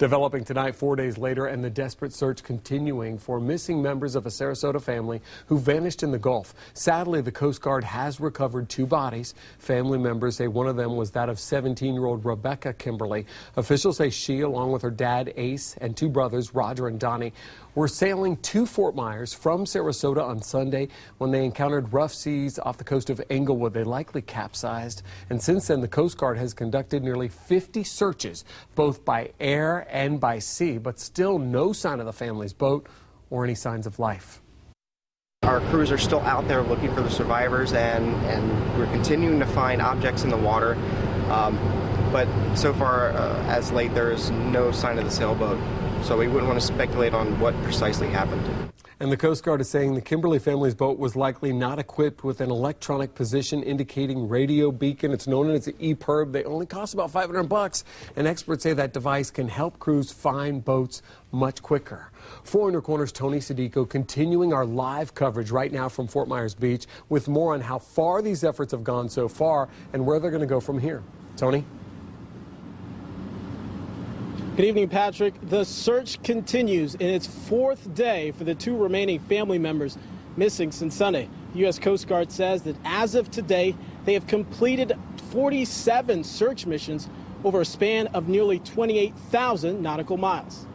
Developing tonight, 4 days later, and the desperate search continuing for missing members of a Sarasota family who vanished in the Gulf. Sadly, the Coast Guard has recovered 2 bodies. Family members say one of them was that of 17-year-old Rebecca Kimberly. Officials say she, along with her dad, Ace, and 2 brothers, Roger and Donnie, were sailing to Fort Myers from Sarasota on Sunday when they encountered rough seas off the coast of Englewood. They likely capsized. And since then, the Coast Guard has conducted nearly 50 searches, both by air and by sea, but still no sign of the family's boat or any signs of life. Our crews are still out there looking for the survivors, and we're continuing to find objects in the water. But so far, as late, there is no sign of the sailboat. So we wouldn't want to speculate on what precisely happened. And the Coast Guard is saying the Kimberly family's boat was likely not equipped with an electronic position indicating radio beacon. It's known as an EPIRB. They only cost about $500, and experts say that device can help crews find boats much quicker. For Inner Corner's Tony Sadico continuing our live coverage right now from Fort Myers Beach with more on how far these efforts have gone so far and where they're going to go from here. Tony? Good evening, Patrick. The search continues in its 4th day for the 2 remaining family members missing since Sunday. The U.S. Coast Guard says that as of today, they have completed 47 search missions over a span of nearly 28,000 nautical miles.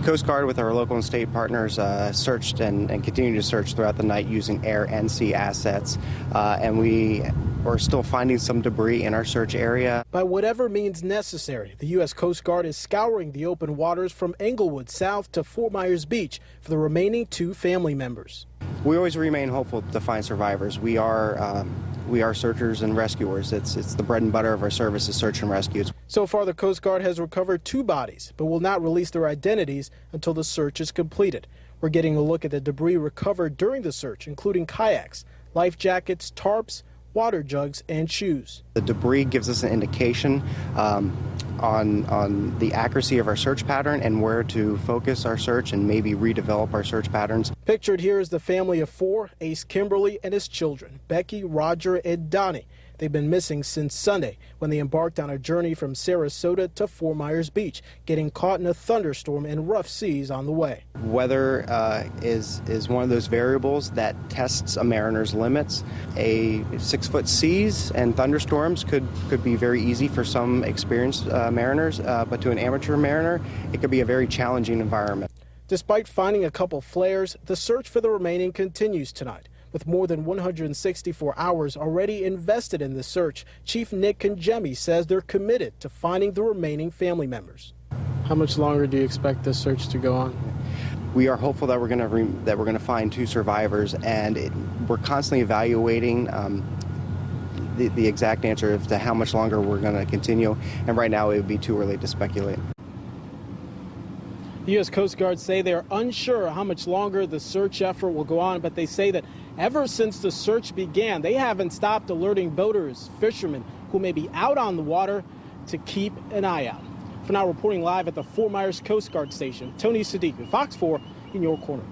Coast Guard, with our local and state partners, searched and continue to search throughout the night using air and sea assets. And we're still finding some debris in our search area. By whatever means necessary, the U.S. Coast Guard is scouring the open waters from Englewood south to Fort Myers Beach for the remaining 2 family members. We always remain hopeful to find survivors. We are searchers and rescuers. It's the bread and butter of our service is search and rescue. So far, the Coast Guard has recovered 2 bodies, but will not release their identities until the search is completed. We're getting a look at the debris recovered during the search, including kayaks, life jackets, tarps, water jugs, and shoes. The debris gives us an indication on the accuracy of our search pattern and where to focus our search and maybe redevelop our search patterns. Pictured here is the family of 4, Ace Kimberly and his children, Becky, Roger, and Donnie. They've been missing since Sunday when they embarked on a journey from Sarasota to Fort Myers Beach, getting caught in a thunderstorm and rough seas on the way. Weather is one of those variables that tests a mariner's limits. A 6-foot seas and thunderstorms could be very easy for some experienced mariners, but to an amateur mariner, it could be a very challenging environment. Despite finding a couple flares, the search for the remaining continues tonight. With more than 164 hours already invested in the search, Chief Nick Congemi says they're committed to finding the remaining family members. How much longer do you expect this search to go on? We are hopeful that we're going to find 2 survivors, and we're constantly evaluating the exact answer as to how much longer we're going to continue. And right now, it would be too early to speculate. The U.S. Coast Guard say they are unsure how much longer the search effort will go on, but they say that ever since the search began, they haven't stopped alerting boaters, fishermen who may be out on the water to keep an eye out. For now, reporting live at the Fort Myers Coast Guard Station, Tony Sadiq, Fox 4 in your corner.